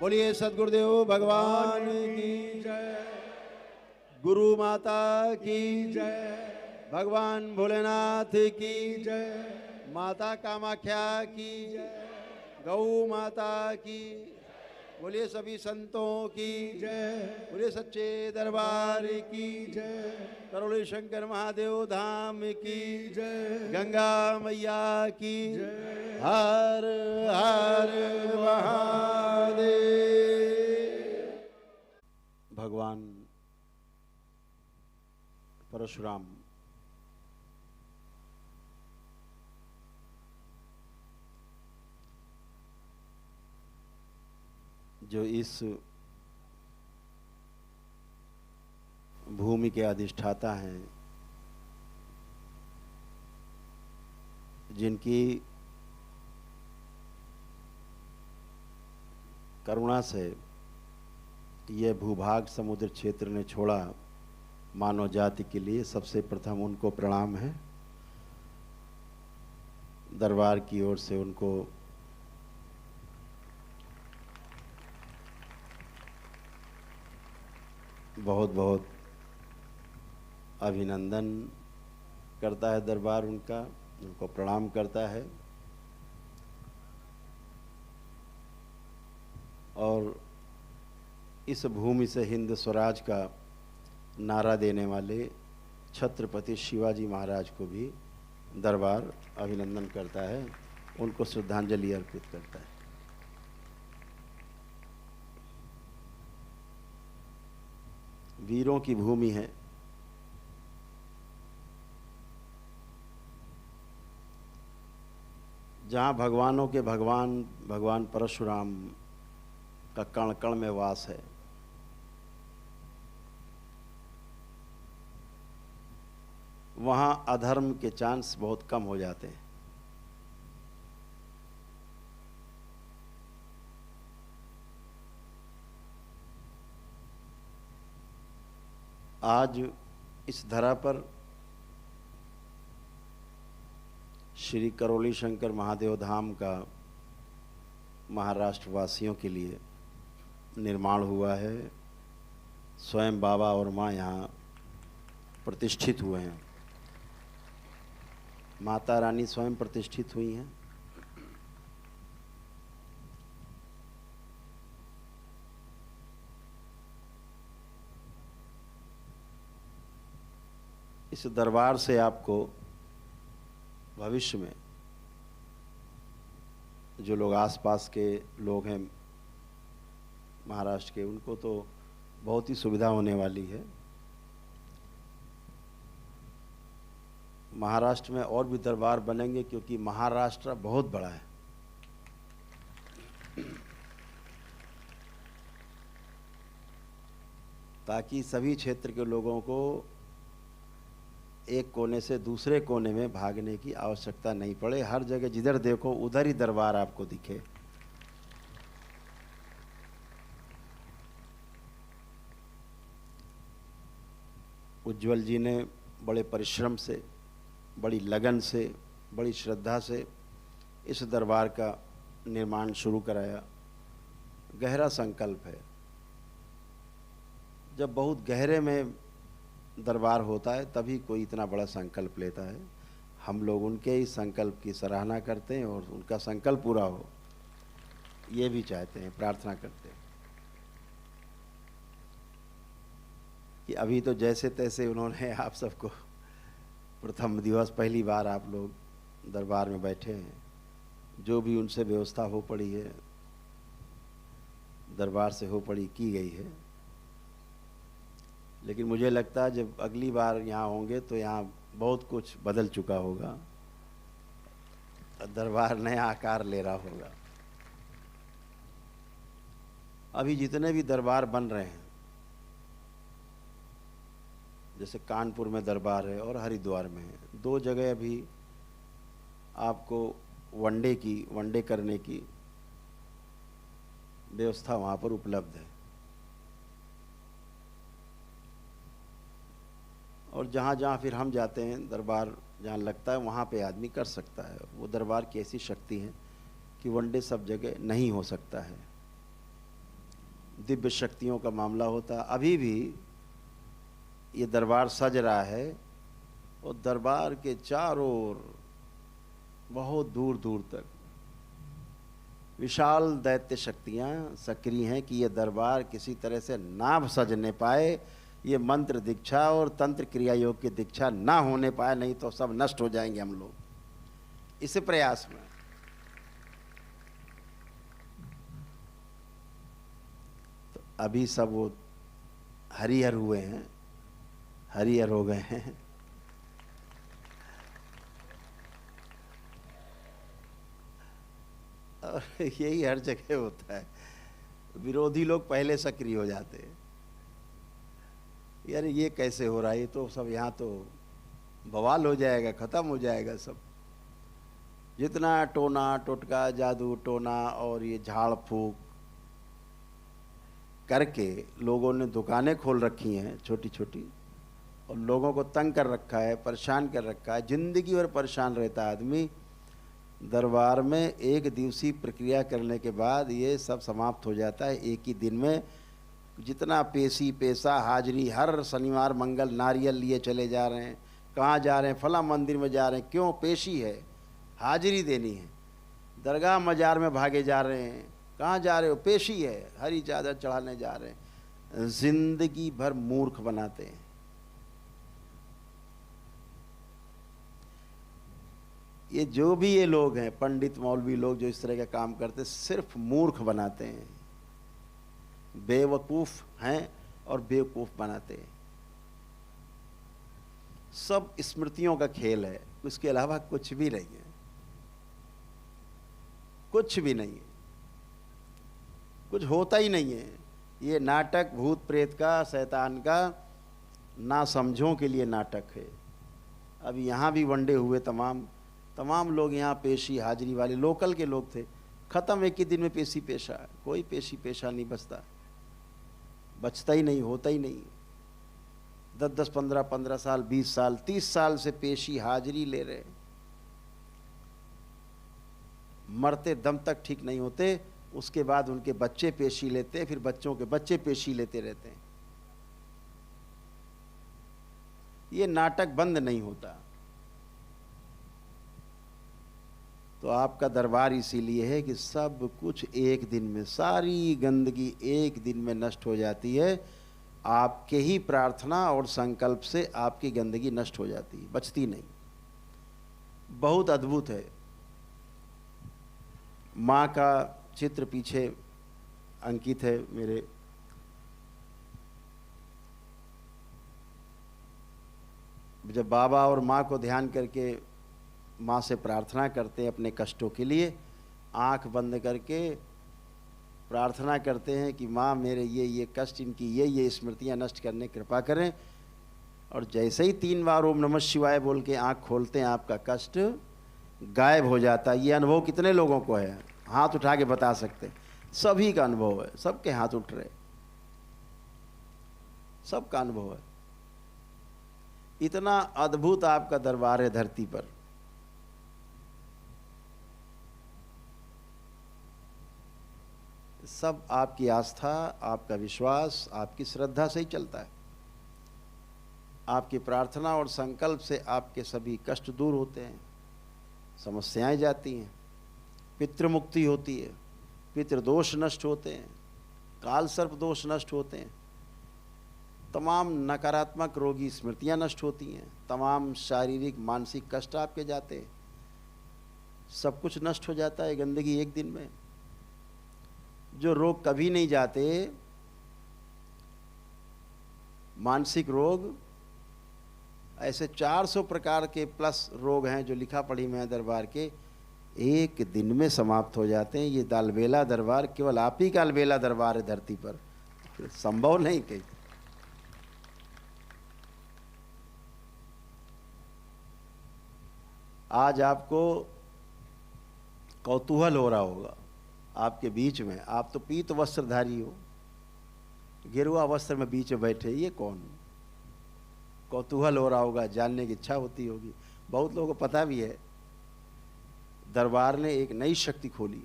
बोलिए सद्गुरुदेव भगवान की जय। गुरु माता की जय। भगवान भोलेनाथ की जय। माता कामाख्या की गौ माता की बोलिए सभी संतों की जय। बोलिए सच्चे दरबार की जय। करोली शंकर महादेव धाम की जय। गंगा मैया की जय। हर हर महादेव। भगवान परशुराम जो इस भूमि के अधिष्ठाता हैं, जिनकी करुणा से यह भूभाग समुद्र क्षेत्र ने छोड़ा मानव जाति के लिए, सबसे प्रथम उनको प्रणाम है। दरबार की ओर से उनको बहुत बहुत अभिनंदन करता है दरबार, उनको प्रणाम करता है। और इस भूमि से हिंद स्वराज का नारा देने वाले छत्रपति शिवाजी महाराज को भी दरबार अभिनंदन करता है, उनको श्रद्धांजलि अर्पित करता है। वीरों की भूमि है, जहाँ भगवानों के भगवान परशुराम का कण कण में वास है। वहाँ अधर्म के चांस बहुत कम हो जाते हैं। आज इस धरा पर श्री करोली शंकर महादेव धाम का महाराष्ट्र वासियों के लिए निर्माण हुआ है। स्वयं बाबा और माँ यहाँ प्रतिष्ठित हुए हैं, माता रानी स्वयं प्रतिष्ठित हुई हैं। इस दरबार से आपको भविष्य में जो लोग आसपास के लोग हैं महाराष्ट्र के, उनको तो बहुत ही सुविधा होने वाली है। महाराष्ट्र में और भी दरबार बनेंगे, क्योंकि महाराष्ट्र बहुत बड़ा है। ताकि सभी क्षेत्र के लोगों को एक कोने से दूसरे कोने में भागने की आवश्यकता नहीं पड़े। हर जगह जिधर देखो उधर ही दरबार आपको दिखे। उज्जवल जी ने बड़े परिश्रम से, बड़ी लगन से, बड़ी श्रद्धा से इस दरबार का निर्माण शुरू कराया। गहरा संकल्प है। जब बहुत गहरे में दरबार होता है तभी कोई इतना बड़ा संकल्प लेता है। हम लोग उनके इस संकल्प की सराहना करते हैं और उनका संकल्प पूरा हो ये भी चाहते हैं, प्रार्थना करते हैं कि अभी तो जैसे तैसे उन्होंने आप सबको प्रथम दिवस पहली बार आप लोग दरबार में बैठे हैं, जो भी उनसे व्यवस्था हो पड़ी है दरबार से हो पड़ी की गई है। लेकिन मुझे लगता है जब अगली बार यहाँ होंगे तो यहाँ बहुत कुछ बदल चुका होगा, दरबार नया आकार ले रहा होगा। अभी जितने भी दरबार बन रहे हैं, जैसे कानपुर में दरबार है और हरिद्वार में है, दो जगह अभी आपको वनडे करने की व्यवस्था वहाँ पर उपलब्ध है। और जहाँ जहाँ फिर हम जाते हैं दरबार जहाँ लगता है वहाँ पे आदमी कर सकता है। वो दरबार की ऐसी शक्ति है कि वनडे सब जगह नहीं हो सकता है। दिव्य शक्तियों का मामला होता। अभी भी ये दरबार सज रहा है और दरबार के चारों ओर बहुत दूर दूर तक विशाल दैत्य शक्तियां सक्रिय हैं कि ये दरबार किसी तरह से ना सजने पाए, ये मंत्र दीक्षा और तंत्र क्रिया योग की दीक्षा ना होने पाए, नहीं तो सब नष्ट हो जाएंगे हम लोग इस प्रयास में। तो अभी सब वो हरिहर हुए हैं, हरिहर हो गए हैं। और यही हर जगह होता है, विरोधी लोग पहले सक्रिय हो जाते हैं। यार ये कैसे हो रहा है, ये तो सब यहाँ तो बवाल हो जाएगा, खत्म हो जाएगा सब। जितना टोना टोटका जादू टोना और ये झाड़ फूक करके लोगों ने दुकानें खोल रखी हैं छोटी छोटी, और लोगों को तंग कर रखा है, परेशान कर रखा है, जिंदगी भर परेशान रहता है आदमी। दरबार में एक दिवसीय प्रक्रिया करने के बाद ये सब समाप्त हो जाता है एक ही दिन में। जितना पेशी पेशा हाजिरी, हर शनिवार मंगल नारियल लिए चले जा रहे हैं, कहाँ जा रहे हैं, फला मंदिर में जा रहे हैं, क्यों? पेशी है, हाजिरी देनी है। दरगाह मजार में भागे जा रहे हैं, कहाँ जा रहे हो? पेशी है, हरी चादर चढ़ाने जा रहे हैं। जिंदगी भर मूर्ख बनाते हैं। ये जो भी ये लोग हैं, पंडित मौलवी लोग जो इस तरह का काम करते, सिर्फ मूर्ख बनाते हैं, बेवकूफ हैं और बेवकूफ बनाते हैं। सब स्मृतियों का खेल है, उसके अलावा कुछ भी नहीं है, कुछ भी नहीं है, कुछ होता ही नहीं है। ये नाटक भूत प्रेत का, शैतान का, ना समझों के लिए नाटक है। अब यहाँ भी वनडे हुए, तमाम लोग यहाँ पेशी हाजिरी वाले लोकल के लोग थे, खत्म एक ही दिन में पेशी पेशा। कोई पेशी पेशा नहीं बचता ही नहीं, होता ही नहीं। 10-10, 15-15 साल, 20 साल, 30 साल से पेशी हाजिरी ले रहे, मरते दम तक ठीक नहीं होते। उसके बाद उनके बच्चे पेशी लेते, फिर बच्चों के बच्चे पेशी लेते रहते हैं। ये नाटक बंद नहीं होता। तो आपका दरबार इसीलिए है कि सब कुछ एक दिन में, सारी गंदगी एक दिन में नष्ट हो जाती है। आपके ही प्रार्थना और संकल्प से आपकी गंदगी नष्ट हो जाती है, बचती नहीं। बहुत अद्भुत है। माँ का चित्र पीछे अंकित है मेरे। जब बाबा और माँ को ध्यान करके माँ से प्रार्थना करते हैं अपने कष्टों के लिए, आंख बंद करके प्रार्थना करते हैं कि माँ मेरे ये कष्ट, इनकी ये स्मृतियाँ नष्ट करने कृपा करें। और जैसे ही 3 बार ओम नमः शिवाय बोल के आंख खोलते हैं, आपका कष्ट गायब हो जाता है। ये अनुभव कितने लोगों को है? हाथ उठा के बता सकते हैं। सभी का अनुभव है, सबके हाथ उठ रहे, सबका अनुभव है। इतना अद्भुत आपका दरबार है धरती पर। सब आपकी आस्था, आपका विश्वास, आपकी श्रद्धा से ही चलता है। आपकी प्रार्थना और संकल्प से आपके सभी कष्ट दूर होते हैं, समस्याएं जाती हैं, पितृमुक्ति होती है, पितृदोष नष्ट होते हैं, काल सर्प दोष नष्ट होते हैं, तमाम नकारात्मक रोगी स्मृतियां नष्ट होती हैं, तमाम शारीरिक मानसिक कष्ट आपके जाते हैं, सब कुछ नष्ट हो जाता है गंदगी एक दिन में। जो रोग कभी नहीं जाते, मानसिक रोग, ऐसे 400 प्रकार के प्लस रोग हैं जो लिखा पढ़ी में है दरबार के, एक दिन में समाप्त हो जाते हैं। ये अलबेला दरबार केवल आप ही का अलबेला दरबार है धरती पर, संभव नहीं कहीं। आज आपको कौतूहल हो रहा होगा आपके बीच में, आप तो पीत वस्त्रधारी हो, गेरुआ वस्त्र में बीच में बैठे, ये कौन? कौतूहल हो रहा होगा, जानने की इच्छा होती होगी। बहुत लोगों को पता भी है, दरबार ने एक नई शक्ति खोली।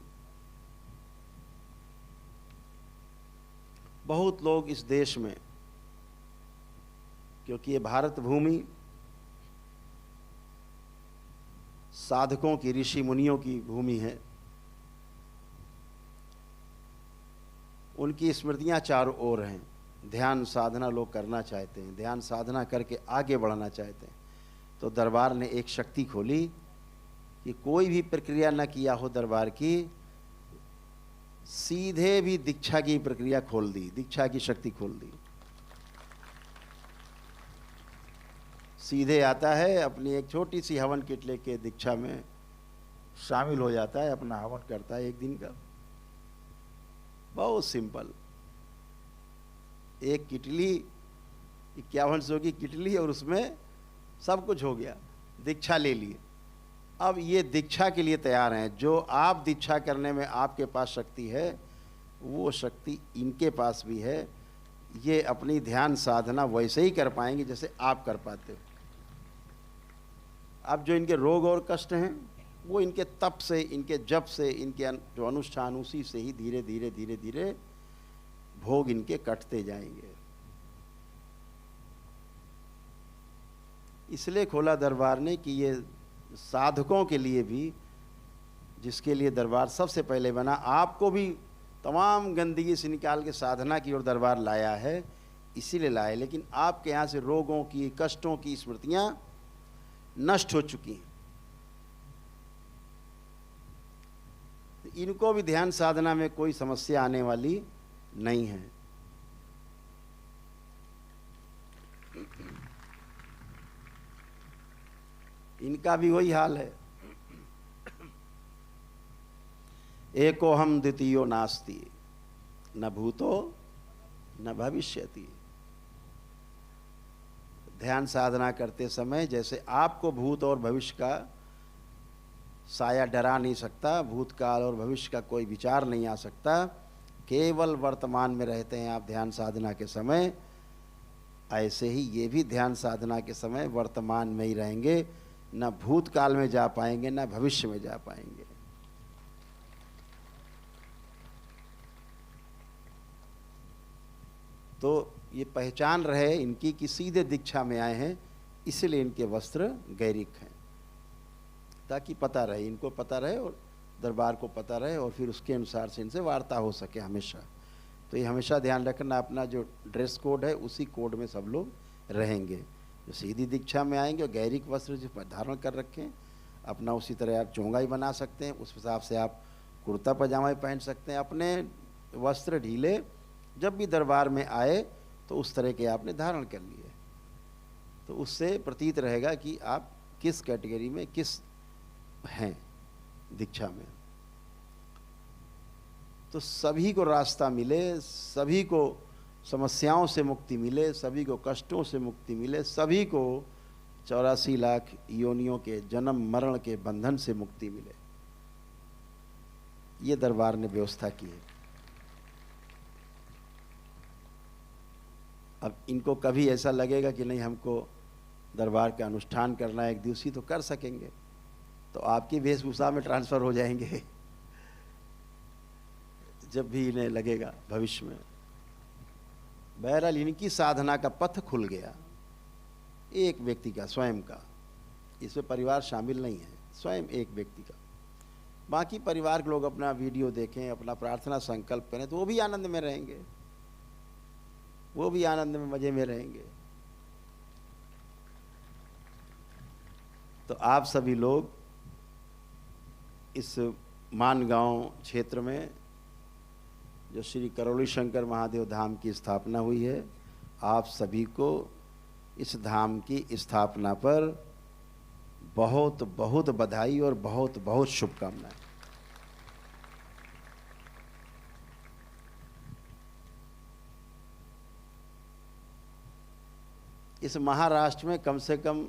बहुत लोग इस देश में, क्योंकि ये भारत भूमि साधकों की, ऋषि मुनियों की भूमि है, उनकी स्मृतियां चारों ओर हैं। ध्यान साधना लोग करना चाहते हैं, ध्यान साधना करके आगे बढ़ना चाहते हैं। तो दरबार ने एक शक्ति खोली कि कोई भी प्रक्रिया न किया हो दरबार की, सीधे भी दीक्षा की प्रक्रिया खोल दी, दीक्षा की शक्ति खोल दी। सीधे आता है, अपनी एक छोटी सी हवन किट लेके दीक्षा में शामिल हो जाता है, अपना हवन करता है एक दिन का। बहुत सिंपल, एक किटली, 5100 की किटली, और उसमें सब कुछ हो गया, दीक्षा ले लिए। अब ये दीक्षा के लिए तैयार हैं। जो आप दीक्षा करने में आपके पास शक्ति है, वो शक्ति इनके पास भी है। ये अपनी ध्यान साधना वैसे ही कर पाएंगे जैसे आप कर पाते हो। अब जो इनके रोग और कष्ट हैं, वो इनके तप से, इनके जप से, इनके जो अनुष्ठान, उसी से ही धीरे धीरे धीरे धीरे भोग इनके कटते जाएंगे। इसलिए खोला दरबार ने कि ये साधकों के लिए भी, जिसके लिए दरबार सबसे पहले बना, आपको भी तमाम गंदगी से निकाल के साधना की ओर दरबार लाया है, इसीलिए लाया। लेकिन आपके यहाँ से रोगों की, कष्टों की स्मृतियाँ नष्ट हो चुकी हैं। इनको भी ध्यान साधना में कोई समस्या आने वाली नहीं है। इनका भी वही हाल है। एको हम द्वितीयो नास्ति, न भूतो न भविष्यति। ध्यान साधना करते समय जैसे आपको भूत और भविष्य का साया डरा नहीं सकता, भूतकाल और भविष्य का कोई विचार नहीं आ सकता, केवल वर्तमान में रहते हैं आप ध्यान साधना के समय, ऐसे ही ये भी ध्यान साधना के समय वर्तमान में ही रहेंगे, न भूतकाल में जा पाएंगे न भविष्य में जा पाएंगे। तो ये पहचान रहे इनकी कि सीधे दीक्षा में आए हैं, इसलिए इनके वस्त्र गैरिक हैं, ताकि पता रहे, इनको पता रहे और दरबार को पता रहे, और फिर उसके अनुसार से इनसे वार्ता हो सके हमेशा। तो ये हमेशा ध्यान रखना, अपना जो ड्रेस कोड है उसी कोड में सब लोग रहेंगे। जो सीधी दीक्षा में आएंगे और गैरिक वस्त्र जो धारण कर रखें, अपना उसी तरह आप चोंगा ही बना सकते हैं, उस हिसाब से आप कुर्ता पजामा ही पहन सकते हैं। अपने वस्त्र ढीले जब भी दरबार में आए तो उस तरह के आपने धारण कर लिए, तो उससे प्रतीत रहेगा कि आप किस कैटेगरी में, किस हैं दीक्षा में। तो सभी को रास्ता मिले, सभी को समस्याओं से मुक्ति मिले, सभी को कष्टों से मुक्ति मिले, सभी को 84 लाख योनियों के जन्म मरण के बंधन से मुक्ति मिले, ये दरबार ने व्यवस्था की है। अब इनको कभी ऐसा लगेगा कि नहीं हमको दरबार का अनुष्ठान करना है एक दिवसीय, तो कर सकेंगे, तो आपकी वेशभूषा में ट्रांसफर हो जाएंगे जब भी इन्हें लगेगा भविष्य में। बहरहाल इनकी साधना का पथ खुल गया, एक व्यक्ति का, स्वयं का, इसमें परिवार शामिल नहीं है, स्वयं एक व्यक्ति का। बाकी परिवार के लोग अपना वीडियो देखें, अपना प्रार्थना संकल्प करें, तो वो भी आनंद में रहेंगे, वो भी आनंद में, मजे में रहेंगे। तो आप सभी लोग इस मानगांव क्षेत्र में जो श्री करौली शंकर महादेव धाम की स्थापना हुई है, आप सभी को इस धाम की स्थापना पर बहुत बहुत बधाई और बहुत बहुत शुभकामनाएं। इस महाराष्ट्र में कम से कम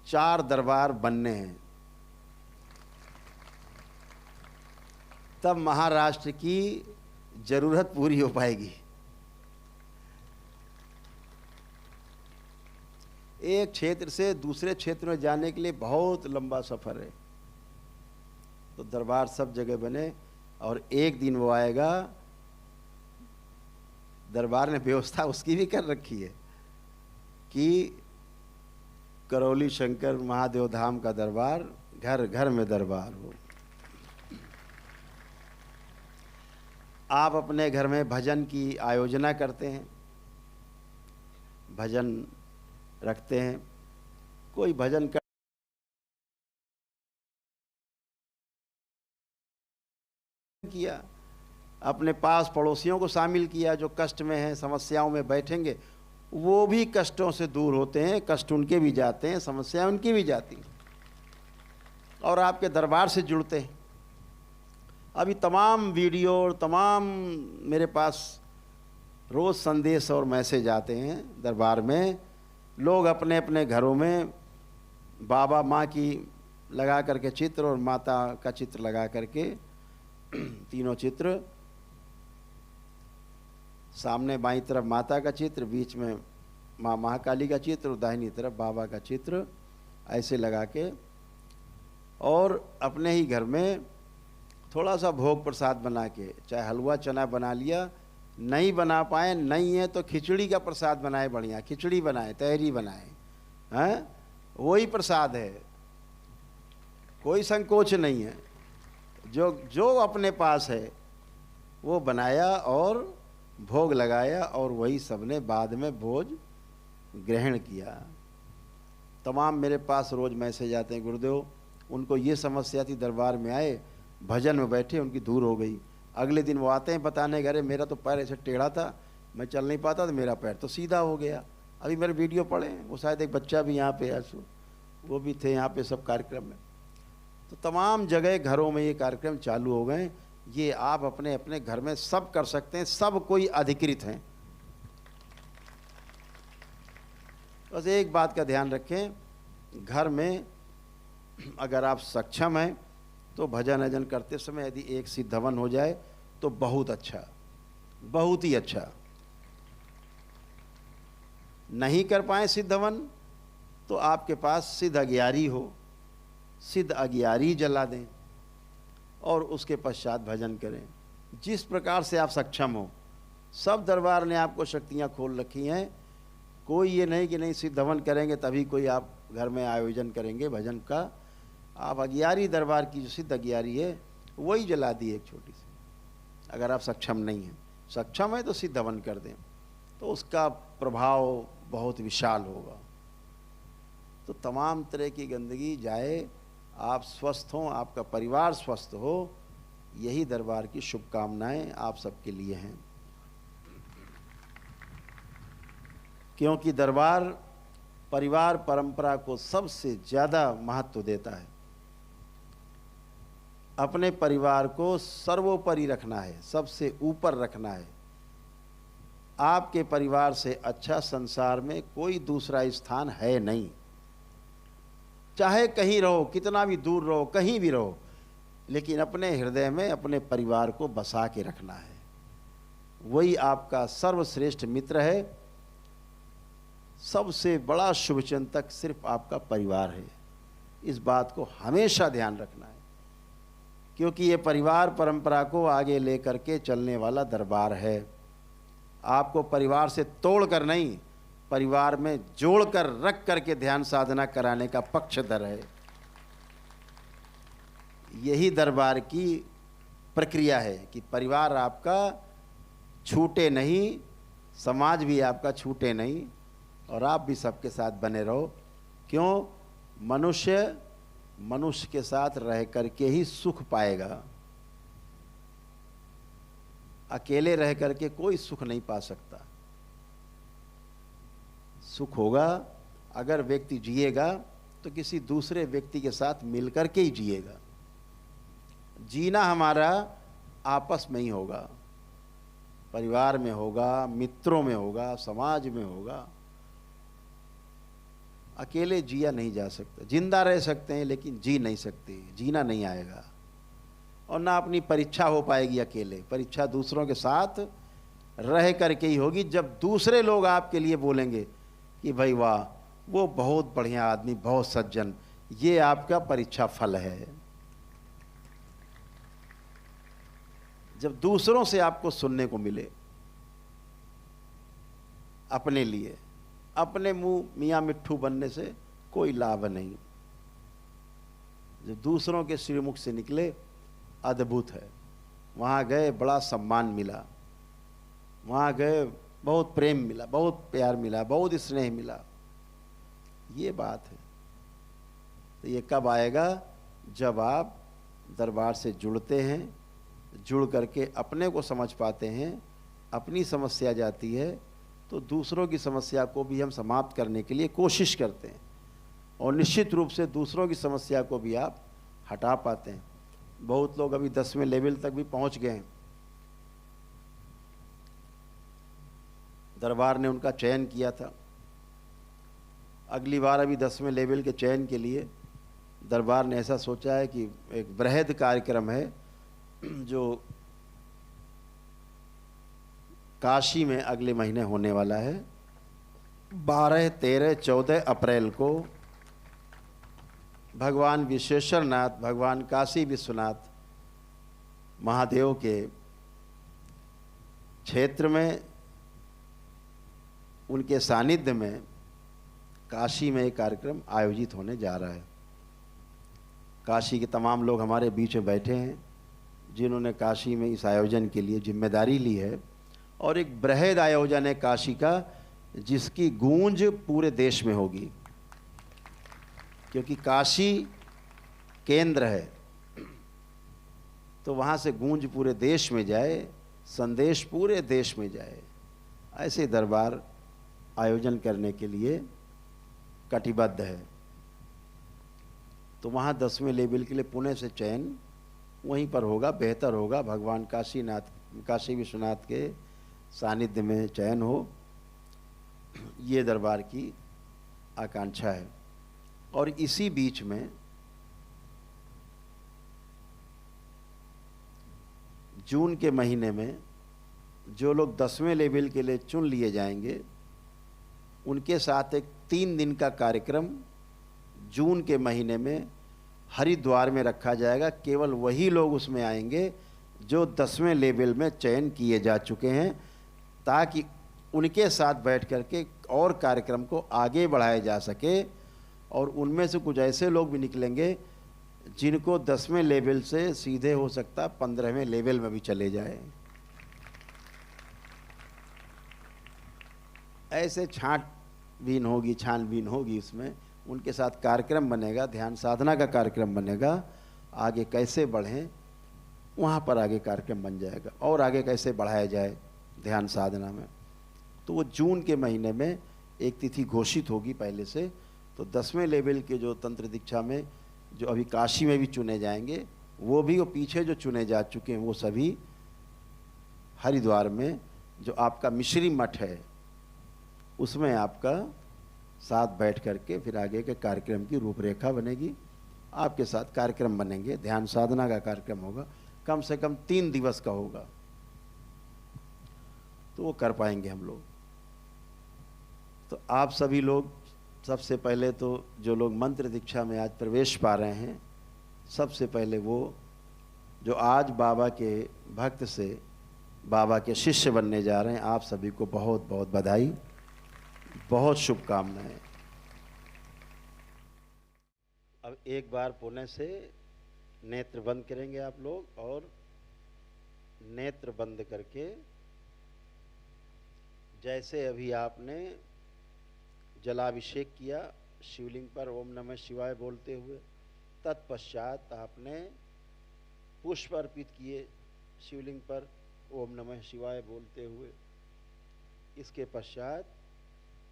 4 दरबार बनने हैं, तब महाराष्ट्र की जरूरत पूरी हो पाएगी। एक क्षेत्र से दूसरे क्षेत्र में जाने के लिए बहुत लंबा सफर है, तो दरबार सब जगह बने, और एक दिन वो आएगा दरबार ने व्यवस्था उसकी भी कर रखी है कि करौली शंकर महादेव धाम का दरबार घर घर में दरबार हो। आप अपने घर में भजन की आयोजना करते हैं, भजन रखते हैं, कोई भजन कर किया, अपने पास पड़ोसियों को शामिल किया जो कष्ट में हैं, समस्याओं में बैठेंगे, वो भी कष्टों से दूर होते हैं, कष्ट उनके भी जाते हैं, समस्याएं उनकी भी जाती हैं और आपके दरबार से जुड़ते हैं। अभी तमाम वीडियो और तमाम मेरे पास रोज़ संदेश और मैसेज आते हैं। दरबार में लोग अपने अपने घरों में बाबा माँ की लगा करके चित्र और माता का चित्र लगा करके तीनों चित्र, सामने बाईं तरफ माता का चित्र, बीच में माँ महाकाली का चित्र और दाहिनी तरफ बाबा का चित्र, ऐसे लगा के और अपने ही घर में थोड़ा सा भोग प्रसाद बना के, चाहे हलवा चना बना लिया, नहीं बना पाए, नहीं है तो खिचड़ी का प्रसाद बनाए, बढ़िया खिचड़ी बनाए, तहरी बनाए, हैं, वही प्रसाद है, कोई संकोच नहीं है। जो जो अपने पास है वो बनाया और भोग लगाया और वही सबने बाद में भोज ग्रहण किया। तमाम मेरे पास रोज़ मैसेज आते हैं, गुरुदेव उनको ये समस्या थी, दरबार में आए, भजन में बैठे, उनकी दूर हो गई। अगले दिन वो आते हैं बताने, अरे मेरा तो पैर ऐसे टेढ़ा था, मैं चल नहीं पाता तो मेरा पैर तो सीधा हो गया। अभी मेरे वीडियो पढ़े, वो शायद एक बच्चा भी यहाँ पे आंसू, वो भी थे यहाँ पे सब कार्यक्रम में। तो तमाम जगह घरों में ये कार्यक्रम चालू हो गए। ये आप अपने अपने घर में सब कर सकते हैं, सब कोई अधिकृत हैं। बस एक बात का ध्यान रखें, घर में अगर आप सक्षम हैं तो भजन अजन करते समय यदि एक सिद्ध हवन हो जाए तो बहुत अच्छा, बहुत ही अच्छा। नहीं कर पाए सिद्ध हवन तो आपके पास सिद्ध अगियारी हो, सिद्ध अगियारी जला दें और उसके पश्चात भजन करें, जिस प्रकार से आप सक्षम हो। सब दरबार ने आपको शक्तियां खोल रखी हैं। कोई ये नहीं कि नहीं सिद्ध हवन करेंगे तभी कोई आप घर में आयोजन करेंगे भजन का। आप अगियारी दरबार की जो सिद्ध अगियारी है वही जला दी एक छोटी सी। अगर आप सक्षम नहीं हैं, सक्षम है तो सिद्ध हवन कर दें, तो उसका प्रभाव बहुत विशाल होगा। तो तमाम तरह की गंदगी जाए, आप स्वस्थ हों, आपका परिवार स्वस्थ हो, यही दरबार की शुभकामनाएं आप सबके लिए हैं। क्योंकि दरबार परिवार परंपरा को सबसे ज़्यादा महत्व देता है। अपने परिवार को सर्वोपरि रखना है, सबसे ऊपर रखना है। आपके परिवार से अच्छा संसार में कोई दूसरा स्थान है नहीं। चाहे कहीं रहो, कितना भी दूर रहो, कहीं भी रहो, लेकिन अपने हृदय में अपने परिवार को बसा के रखना है। वही आपका सर्वश्रेष्ठ मित्र है। सबसे बड़ा शुभचिंतक सिर्फ आपका परिवार है। इस बात को हमेशा ध्यान रखना है, क्योंकि ये परिवार परंपरा को आगे लेकर के चलने वाला दरबार है। आपको परिवार से तोड़कर नहीं, परिवार में जोड़कर रख करके ध्यान साधना कराने का पक्षधर है। यही दरबार की प्रक्रिया है कि परिवार आपका छूटे नहीं, समाज भी आपका छूटे नहीं और आप भी सबके साथ बने रहो। क्यों? मनुष्य मनुष्य के साथ रह करके ही सुख पाएगा। अकेले रह करके कोई सुख नहीं पा सकता। सुख होगा अगर व्यक्ति जिएगा तो किसी दूसरे व्यक्ति के साथ मिलकर के ही जिएगा। जीना हमारा आपस में ही होगा, परिवार में होगा, मित्रों में होगा, समाज में होगा। अकेले जिया नहीं जा सकता। जिंदा रह सकते हैं लेकिन जी नहीं सकते, जीना नहीं आएगा। और ना अपनी परीक्षा हो पाएगी अकेले। परीक्षा दूसरों के साथ रह करके ही होगी, जब दूसरे लोग आपके लिए बोलेंगे कि भाई वाह, वो बहुत बढ़िया आदमी, बहुत सज्जन। ये आपका परीक्षा फल है। जब दूसरों से आपको सुनने को मिले, अपने लिए। अपने मुंह मियाँ मिट्ठू बनने से कोई लाभ नहीं। जो दूसरों के श्रीमुख से निकले अद्भुत है। वहाँ गए बड़ा सम्मान मिला, वहाँ गए बहुत प्रेम मिला, बहुत प्यार मिला, बहुत स्नेह मिला। ये बात है। तो ये कब आएगा? जब आप दरबार से जुड़ते हैं, जुड़ करके अपने को समझ पाते हैं, अपनी समस्या जाती है तो दूसरों की समस्या को भी हम समाप्त करने के लिए कोशिश करते हैं, और निश्चित रूप से दूसरों की समस्या को भी आप हटा पाते हैं। बहुत लोग अभी 10वें लेवल तक भी पहुंच गए हैं। दरबार ने उनका चयन किया था। अगली बार अभी 10वें लेवल के चयन के लिए दरबार ने ऐसा सोचा है कि एक बृहद कार्यक्रम है जो काशी में अगले महीने होने वाला है। 12, 13, 14 अप्रैल को भगवान विश्वेश्वरनाथ, भगवान काशी विश्वनाथ महादेव के क्षेत्र में, उनके सानिध्य में काशी में एक कार्यक्रम आयोजित होने जा रहा है। काशी के तमाम लोग हमारे बीच में बैठे हैं जिन्होंने काशी में इस आयोजन के लिए जिम्मेदारी ली है, और एक बृहद आयोजन है काशी का जिसकी गूंज पूरे देश में होगी, क्योंकि काशी केंद्र है। तो वहाँ से गूंज पूरे देश में जाए, संदेश पूरे देश में जाए, ऐसे दरबार आयोजन करने के लिए कटिबद्ध है। तो वहाँ 10वें लेवल के लिए पुणे से चयन वहीं पर होगा, बेहतर होगा। भगवान काशी विश्वनाथ के सानिध्य में चयन हो, ये दरबार की आकांक्षा है। और इसी बीच में जून के महीने में जो लोग 10वें लेवल के लिए चुन लिए जाएंगे, उनके साथ एक 3 दिन का कार्यक्रम जून के महीने में हरिद्वार में रखा जाएगा। केवल वही लोग उसमें आएंगे जो 10वें लेवल में चयन किए जा चुके हैं, ताकि उनके साथ बैठ करके और कार्यक्रम को आगे बढ़ाया जा सके। और उनमें से कुछ ऐसे लोग भी निकलेंगे जिनको 10वें लेवल से सीधे हो सकता 15वें लेवल में भी चले जाए। ऐसे छानबीन होगी उसमें, उनके साथ कार्यक्रम बनेगा, ध्यान साधना का कार्यक्रम बनेगा। आगे कैसे बढ़ें, वहाँ पर आगे कार्यक्रम बन जाएगा, और आगे कैसे बढ़ाया जाए ध्यान साधना में। तो वो जून के महीने में एक तिथि घोषित होगी पहले से। तो 10वें लेवल के जो तंत्र दीक्षा में जो अभी काशी में भी चुने जाएंगे, वो भी, वो पीछे जो चुने जा चुके हैं वो सभी हरिद्वार में जो आपका मिश्री मठ है उसमें आपका साथ बैठ करके फिर आगे के कार्यक्रम की रूपरेखा बनेगी। आपके साथ कार्यक्रम बनेंगे, ध्यान साधना का कार्यक्रम होगा, कम से कम 3 दिवस का होगा, तो वो कर पाएंगे हम लोग। तो आप सभी लोग, सबसे पहले तो जो लोग मंत्र दीक्षा में आज प्रवेश पा रहे हैं, सबसे पहले वो जो आज बाबा के भक्त से बाबा के शिष्य बनने जा रहे हैं, आप सभी को बहुत बहुत बधाई, बहुत शुभकामनाएं। अब एक बार पुणे से नेत्र बंद करेंगे आप लोग, और नेत्र बंद करके जैसे अभी आपने जलाभिषेक किया शिवलिंग पर ओम नमः शिवाय बोलते हुए, तत्पश्चात आपने पुष्प अर्पित किए शिवलिंग पर ओम नमः शिवाय बोलते हुए। इसके पश्चात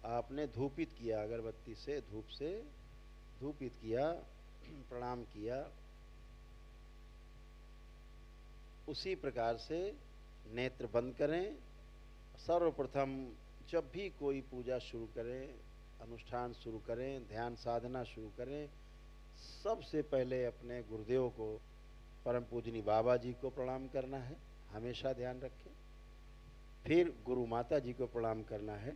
आपने धूपित किया, अगरबत्ती से, धूप से धूपित किया, प्रणाम किया। उसी प्रकार से नेत्र बंद करें। सर्वप्रथम जब भी कोई पूजा शुरू करें, अनुष्ठान शुरू करें, ध्यान साधना शुरू करें, सबसे पहले अपने गुरुदेव को, परम पूजनी बाबा जी को प्रणाम करना है, हमेशा ध्यान रखें। फिर गुरु माता जी को प्रणाम करना है।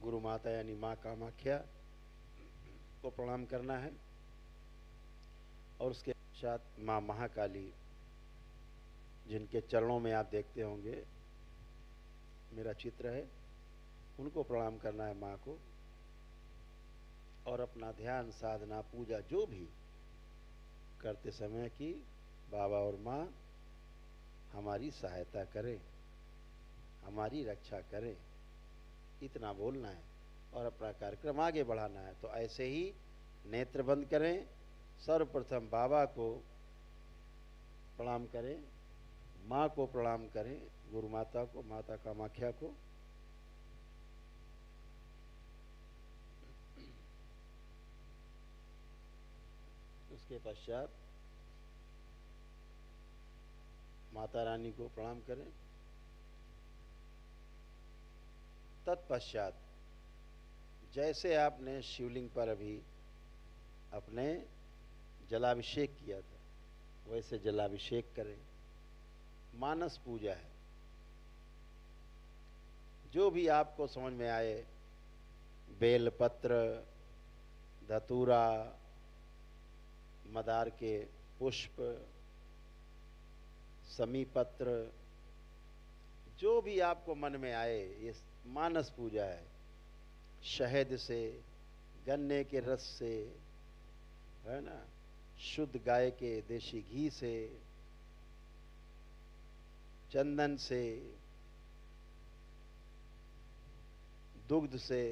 गुरु माता यानी माँ कामाख्या को प्रणाम करना है, और उसके साथ माँ महाकाली जिनके चरणों में आप देखते होंगे मेरा चित्र है, उनको प्रणाम करना है माँ को। और अपना ध्यान साधना पूजा जो भी करते समय की बाबा और माँ हमारी सहायता करें, हमारी रक्षा करें, इतना बोलना है और अपना कार्यक्रम आगे बढ़ाना है। तो ऐसे ही नेत्र बंद करें, सर्वप्रथम बाबा को प्रणाम करें, माँ को प्रणाम करें, गुरु माता को, माता कामाख्या को। उसके पश्चात माता रानी को प्रणाम करें। तत्पश्चात जैसे आपने शिवलिंग पर अभी अपने जलाभिषेक किया था वैसे जलाभिषेक करें। मानस पूजा है, जो भी आपको समझ में आए, बेलपत्र, धतूरा, मदार के पुष्प, समीपत्र, जो भी आपको मन में आए, ये मानस पूजा है। शहद से, गन्ने के रस से, है ना, शुद्ध गाय के देशी घी से, चंदन से, दुग्ध से,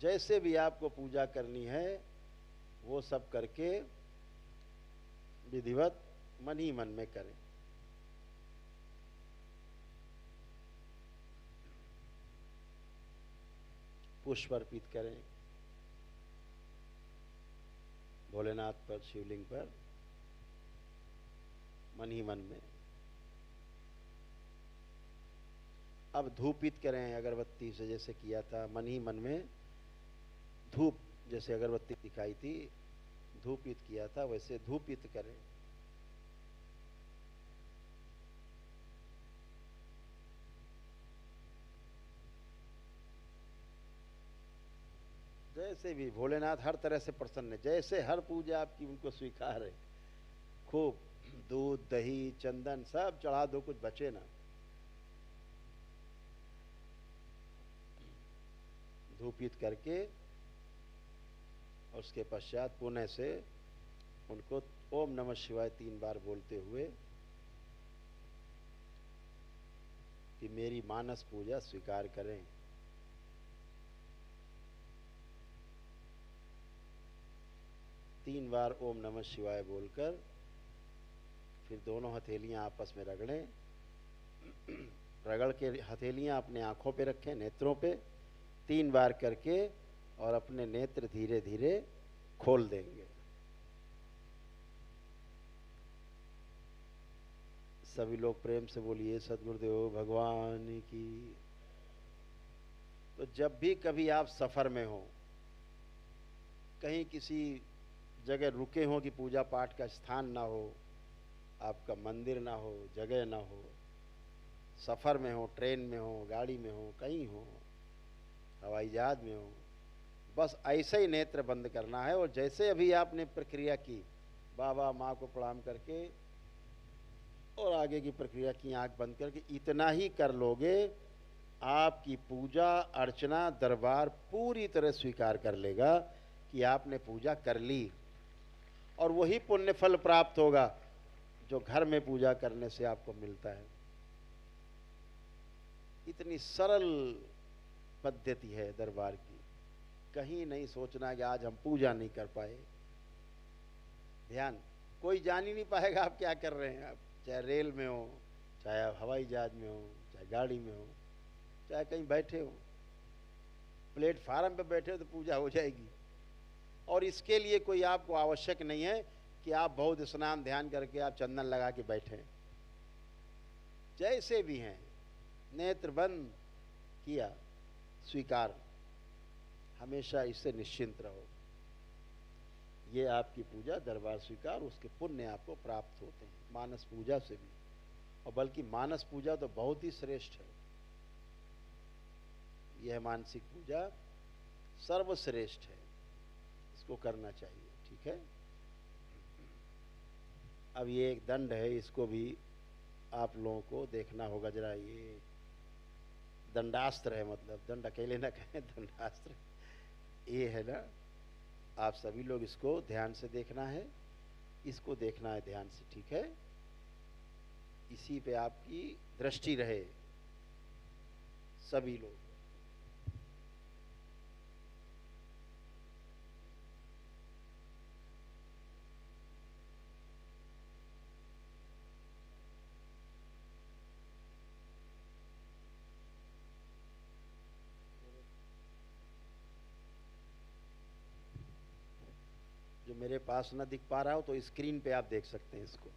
जैसे भी आपको पूजा करनी है वो सब करके विधिवत मन ही मन में करें। पुष्प अर्पित करें भोलेनाथ पर, शिवलिंग पर, मन ही मन में। अब धूपित करें अगरबत्ती से, जैसे किया था मन ही मन में धूप, जैसे अगरबत्ती दिखाई थी धूपित किया था वैसे धूपित करें। जैसे भी भोलेनाथ हर तरह से प्रसन्न है, जैसे हर पूजा आपकी उनको स्वीकार है। खूब दूध, दही, चंदन सब चढ़ा दो, कुछ बचे ना। धूपित करके और उसके पश्चात पुनः से उनको ओम नमः शिवाय 3 बार बोलते हुए कि मेरी मानस पूजा स्वीकार करें। तीन बार ओम नमः शिवाय बोलकर फिर दोनों हथेलियां आपस में रगड़ें। रगड़ के हथेलियां अपने आंखों पे रखें, नेत्रों पे 3 बार करके, और अपने नेत्र धीरे धीरे खोल देंगे। सभी लोग प्रेम से बोलिए सद्गुरुदेव भगवान की। तो जब भी कभी आप सफर में हो, कहीं किसी जगह रुके हो कि पूजा पाठ का स्थान ना हो, आपका मंदिर ना हो, जगह ना हो, सफर में हो, ट्रेन में हो, गाड़ी में हो, कहीं हो, हवाई जहाज में हो, बस ऐसे ही नेत्र बंद करना है। और जैसे अभी आपने प्रक्रिया की, बाबा माँ को प्रणाम करके और आगे की प्रक्रिया की आंख बंद करके, इतना ही कर लोगे, आपकी पूजा अर्चना दरबार पूरी तरह स्वीकार कर लेगा कि आपने पूजा कर ली। और वही पुण्य फल प्राप्त होगा जो घर में पूजा करने से आपको मिलता है। इतनी सरल पद्धति है दरबार की। कहीं नहीं सोचना कि आज हम पूजा नहीं कर पाए। ध्यान, कोई जान ही नहीं पाएगा आप क्या कर रहे हैं। आप चाहे रेल में हो, चाहे आप हवाई जहाज में हो, चाहे गाड़ी में हो, चाहे कहीं बैठे हो, प्लेटफार्म पे बैठे हो तो पूजा हो जाएगी। और इसके लिए कोई आपको आवश्यक नहीं है कि आप बहुत स्नान ध्यान करके आप चंदन लगा के बैठे। जैसे भी हैं, नेत्र बंद किया, स्वीकार, हमेशा इससे निश्चिंत रहो। ये आपकी पूजा दरबार स्वीकार, उसके पुण्य आपको प्राप्त होते हैं मानस पूजा से भी। और बल्कि मानस पूजा तो बहुत ही श्रेष्ठ है। यह मानसिक पूजा सर्वश्रेष्ठ है, इसको करना चाहिए। ठीक है। अब ये एक दंड है, इसको भी आप लोगों को देखना होगा जरा। ये दंडास्त्र है, मतलब दंड अकेले ना कहें, दंडास्त्र ये है ना। आप सभी लोग इसको ध्यान से देखना है, इसको देखना है ध्यान से, ठीक है। इसी पे आपकी दृष्टि रहे सभी लोग। जो मेरे पास ना दिख पा रहा हो तो स्क्रीन पे आप देख सकते हैं इसको।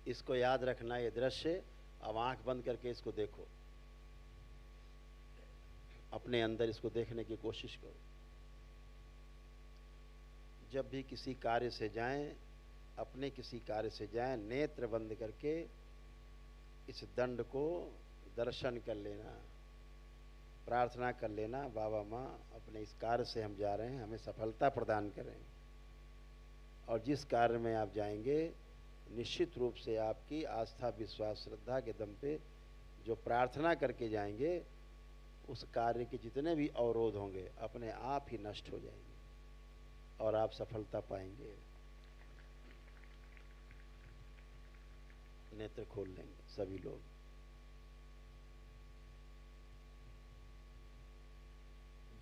इसको याद रखना, ये दृश्य। अब आंख बंद करके इसको देखो, अपने अंदर इसको देखने की कोशिश करो। जब भी किसी कार्य से जाएं, अपने किसी कार्य से जाएं, नेत्र बंद करके इस दंड को दर्शन कर लेना, प्रार्थना कर लेना, बाबा माँ अपने इस कार्य से हम जा रहे हैं, हमें सफलता प्रदान करें। और जिस कार्य में आप जाएंगे, निश्चित रूप से आपकी आस्था, विश्वास, श्रद्धा के दम पे जो प्रार्थना करके जाएंगे, उस कार्य के जितने भी अवरोध होंगे अपने आप ही नष्ट हो जाएंगे और आप सफलता पाएंगे। नेत्र खोल लेंगे सभी लोग।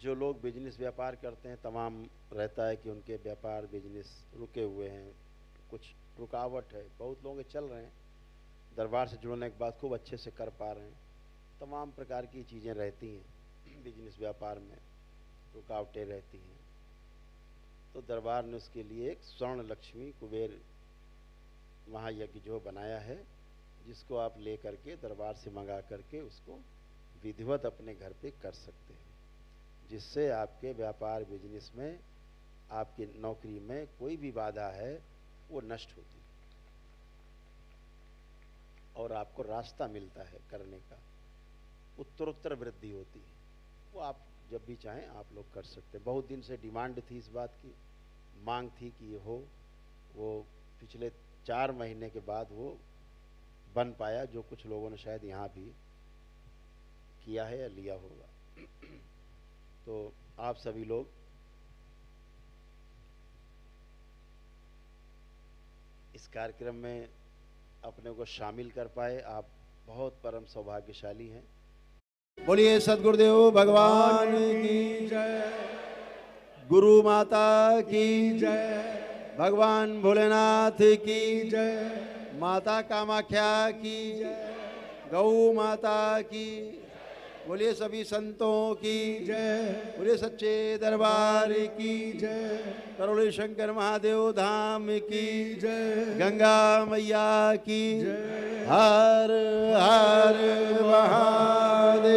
जो लोग बिजनेस व्यापार करते हैं, तमाम रहता है कि उनके व्यापार बिजनेस रुके हुए हैं, कुछ रुकावट है। बहुत लोग चल रहे हैं, दरबार से जुड़ने के बाद खूब अच्छे से कर पा रहे हैं। तमाम प्रकार की चीज़ें रहती हैं बिजनेस व्यापार में, रुकावटें रहती हैं। तो दरबार ने उसके लिए एक स्वर्ण लक्ष्मी कुबेर महायज्ञ जो बनाया है, जिसको आप ले करके दरबार से मंगा करके उसको विधिवत अपने घर पे कर सकते हैं, जिससे आपके व्यापार बिजनेस में, आपकी नौकरी में कोई भी बाधा है वो नष्ट होती है और आपको रास्ता मिलता है करने का, उत्तरोत्तर वृद्धि होती है। वो आप जब भी चाहें आप लोग कर सकते हैं। बहुत दिन से डिमांड थी, इस बात की मांग थी कि ये हो। वो पिछले 4 महीने के बाद वो बन पाया, जो कुछ लोगों ने शायद यहाँ भी किया है या लिया होगा। तो आप सभी लोग इस कार्यक्रम में अपने को शामिल कर पाए, आप बहुत परम सौभाग्यशाली हैं। बोलिए सद्गुरुदेव भगवान की जय, गुरु माता की जय, भगवान भोलेनाथ की जय, माता कामाख्या की गौ माता की। बोलिए सभी संतों की जय, बोलिए सच्चे दरबार की जय, करोली शंकर महादेव धाम की जय, गंगा मैया की जय। हर हर महादेव।